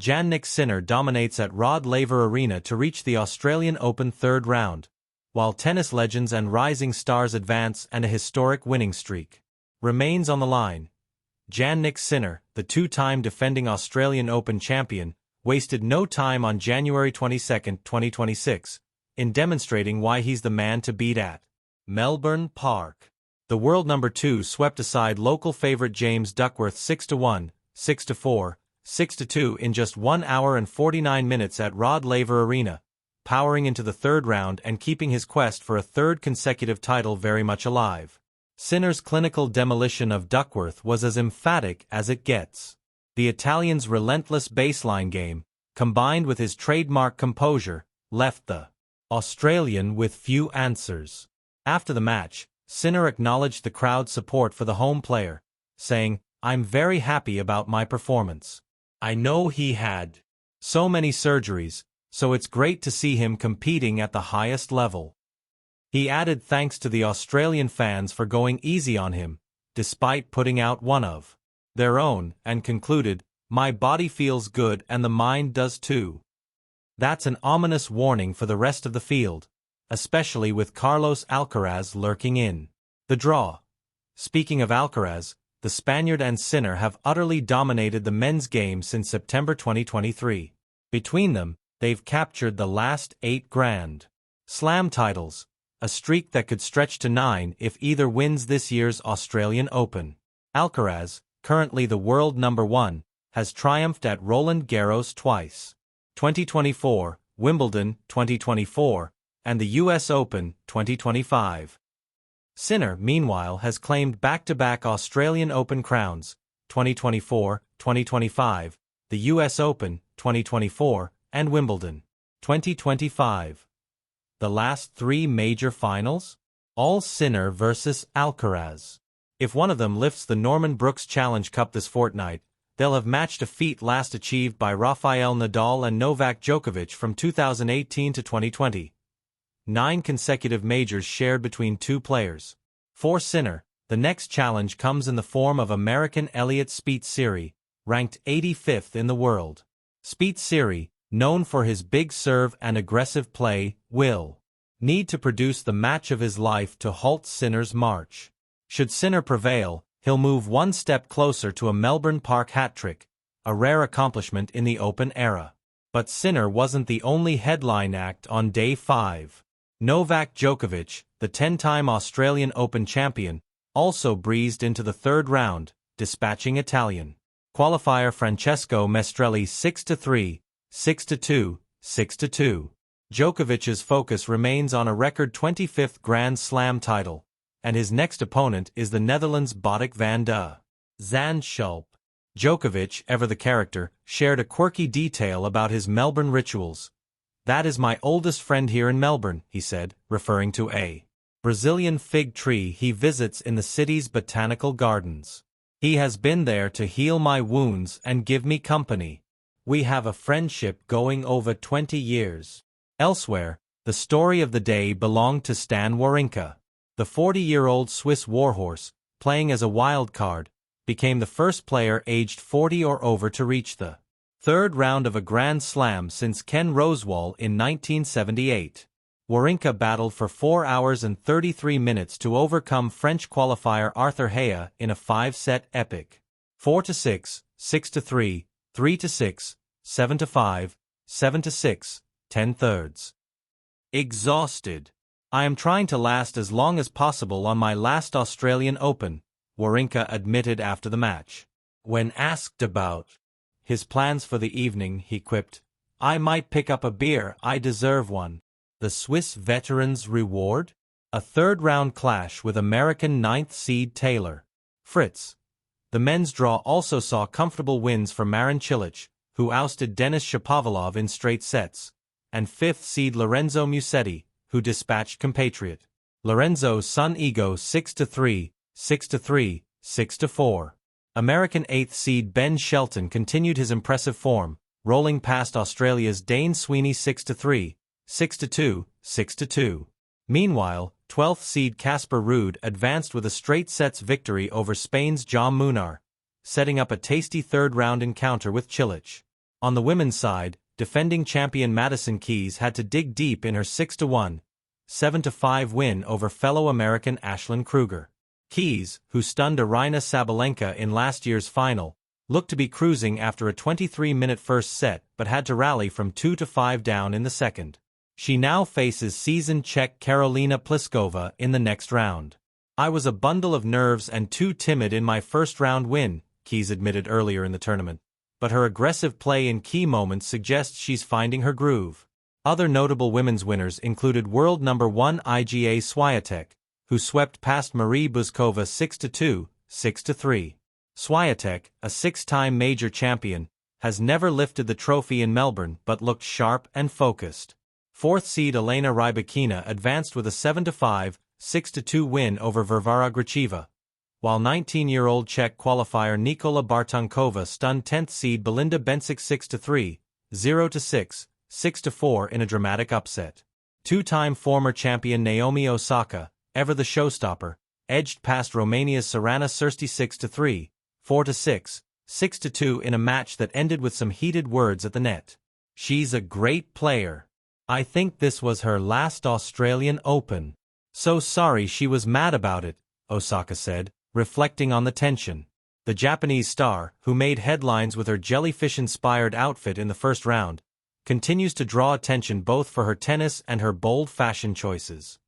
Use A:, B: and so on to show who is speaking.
A: Jannik Sinner dominates at Rod Laver Arena to reach the Australian Open third round, while tennis legends and rising stars advance and a historic winning streak remains on the line. Jannik Sinner, the two-time defending Australian Open champion, wasted no time on January 22, 2026, in demonstrating why he's the man to beat at Melbourne Park. The world number 2 swept aside local favourite James Duckworth 6-1, 6-4, 6-2 in just 1 hour and 49 minutes at Rod Laver Arena, powering into the third round and keeping his quest for a third consecutive title very much alive. Sinner's clinical demolition of Duckworth was as emphatic as it gets. The Italian's relentless baseline game, combined with his trademark composure, left the Australian with few answers. After the match, Sinner acknowledged the crowd's support for the home player, saying, "I'm very happy about my performance. I know he had so many surgeries, so it's great to see him competing at the highest level." He added thanks to the Australian fans for going easy on him, despite putting out one of their own, and concluded, "My body feels good and the mind does too." That's an ominous warning for the rest of the field, especially with Carlos Alcaraz lurking in the draw. Speaking of Alcaraz, the Spaniard and Sinner have utterly dominated the men's game since September 2023. Between them, they've captured the last 8 Grand Slam titles, a streak that could stretch to 9 if either wins this year's Australian Open. Alcaraz, currently the world number 1, has triumphed at Roland Garros twice. 2024, Wimbledon 2024, and the US Open 2025. Sinner, meanwhile, has claimed back-to-back Australian Open crowns, 2024, 2025, the US Open 2024, and Wimbledon 2025. The last 3 major finals? All Sinner versus Alcaraz. If one of them lifts the Norman Brooks Challenge Cup this fortnight, they'll have matched a feat last achieved by Rafael Nadal and Novak Djokovic from 2018 to 2020. 9 consecutive majors shared between 2 players. For Sinner, the next challenge comes in the form of American Elliott Spieth, ranked 85th in the world. Spieth, known for his big serve and aggressive play, will need to produce the match of his life to halt Sinner's march. Should Sinner prevail, he'll move one step closer to a Melbourne Park hat-trick, a rare accomplishment in the Open era. But Sinner wasn't the only headline act on Day 5. Novak Djokovic, the 10-time Australian Open champion, also breezed into the third round, dispatching Italian qualifier Francesco Mestrelli 6-3, 6-2, 6-2. Djokovic's focus remains on a record 25th Grand Slam title, and his next opponent is the Netherlands' Botic van de Zandschulp. Djokovic, ever the character, shared a quirky detail about his Melbourne rituals. "That is my oldest friend here in Melbourne," he said, referring to a Brazilian fig tree he visits in the city's botanical gardens. "He has been there to heal my wounds and give me company. We have a friendship going over 20 years. Elsewhere, the story of the day belonged to Stan Wawrinka. The 40-year-old Swiss warhorse, playing as a wild card, became the first player aged 40 or over to reach the third round of a Grand Slam since Ken Rosewall in 1978. Wawrinka battled for 4 hours and 33 minutes to overcome French qualifier Arthur Haya in a 5-set epic. 4-6, 6-3, 3-6, 7-5, 7-6, 10/3. Exhausted. "I am trying to last as long as possible on my last Australian Open," Wawrinka admitted after the match. When asked about his plans for the evening, he quipped, "I might pick up a beer, I deserve one." The Swiss veteran's reward? A third-round clash with American 9th seed Taylor Fritz. The men's draw also saw comfortable wins for Marin Cilic, who ousted Denis Shapovalov in straight sets, and 5th seed Lorenzo Musetti, who dispatched compatriot Lorenzo Sonego 6-3, 6-3, 6-4. American 8th seed Ben Shelton continued his impressive form, rolling past Australia's Dane Sweeney 6-3, 6-2, 6-2. Meanwhile, 12th seed Casper Ruud advanced with a straight sets victory over Spain's Jaume Munar, setting up a tasty third-round encounter with Cilic. On the women's side, defending champion Madison Keys had to dig deep in her 6-1, 7-5 win over fellow American Ashlyn Kruger. Keys, who stunned Aryna Sabalenka in last year's final, looked to be cruising after a 23-minute first set but had to rally from 2-5 down in the second. She now faces seasoned Czech Karolina Pliskova in the next round. "I was a bundle of nerves and too timid in my first-round win," Keys admitted earlier in the tournament. But her aggressive play in key moments suggests she's finding her groove. Other notable women's winners included world number 1 Iga Swiatek, who swept past Marie Buzkova 6-2, 6-3. Swiatek, a six-time major champion, has never lifted the trophy in Melbourne but looked sharp and focused. Fourth seed Elena Rybakina advanced with a 7-5, 6-2 win over Varvara Gracheva, while 19-year-old Czech qualifier Nikola Bartunkova stunned 10th seed Belinda Bencic 6-3, 0-6, 6-4 in a dramatic upset. Two-time former champion Naomi Osaka, ever the showstopper, edged past Romania's Sorana Cîrstea 6-3, 4-6, 6-2 in a match that ended with some heated words at the net. "She's a great player. I think this was her last Australian Open. So sorry she was mad about it," Osaka said, reflecting on the tension. The Japanese star, who made headlines with her jellyfish-inspired outfit in the first round, continues to draw attention both for her tennis and her bold fashion choices.